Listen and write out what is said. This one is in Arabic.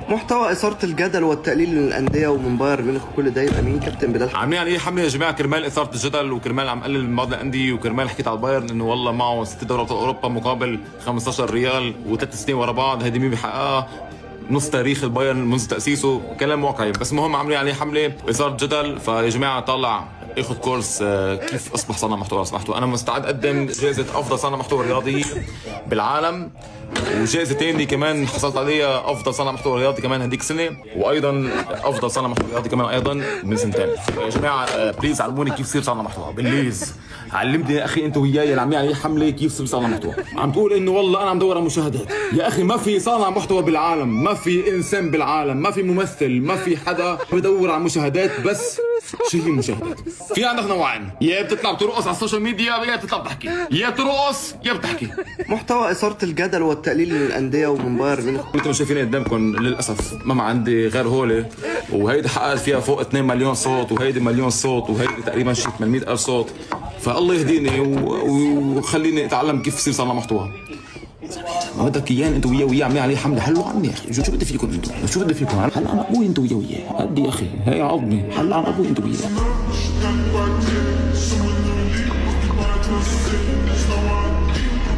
محتوى إثارة الجدل والتقليل للأندية ومن بايرن ميونخ وكل ده، يبقى مين كابتن بلال؟ عاملين عليه حمله يا جماعه كرمال اثاره الجدل، وكرمال عم قلل من بعض الانديه، وكرمال حكيت على البايرن انه والله معه 6 دوريات اوروبا مقابل 15 ريال و3 سنين ورا بعض، هيدي مين بيحققها؟ نص تاريخ البايرن منذ تاسيسه، كلام واقعي. بس المهم عاملين عليه حمله اثاره جدل. فيا جماعه طلع اخذ كورس كيف اصبح صانع محتوى. سمحتوا انا مستعد اقدم جائزه افضل صانع محتوى رياضي بالعالم، وجائزه ثانيه كمان حصلت عليها افضل صانع محتوى رياضي كمان هديك سنه، وايضا افضل صانع محتوى رياضي كمان ايضا من سنتين. يا جماعه بليز علموني كيف صير صانع محتوى، بليز علمني يا اخي انت وياي اللي عاملين عليه حمله كيف صير صانع محتوى. عم تقول انه والله انا عم دور على مشاهدات، يا اخي ما في صانع محتوى بالعالم، ما في انسان بالعالم، ما في ممثل، ما في حدا بدور على مشاهدات. بس شو هي المشاهدات؟ في عندك نوعين، يا بتطلع بترقص على السوشيال ميديا، يا بتطلع بتحكي، يا بترقص يا بتحكي. محتوى إثارة الجدل والتقليل للأندية ومن بايرن ميونخ. انتم شايفين قدامكم للاسف ما عندي غير هولي، وهيدي حققت فيها فوق 2 مليون صوت، وهيدي مليون صوت، وهيدي تقريبا شي 800,000 صوت. فالله يهديني وخليني اتعلم كيف يصير صانع محتوى. ما بدك اياه انت وياه عاملين عليه حمله، حلوا عني يا اخي. شو بدي فيكم انتم؟ شو بدي فيكم؟ حل عن ابوي انت وياه قد يا اخي، هي عظمي، حل عن ابوي انت وياه.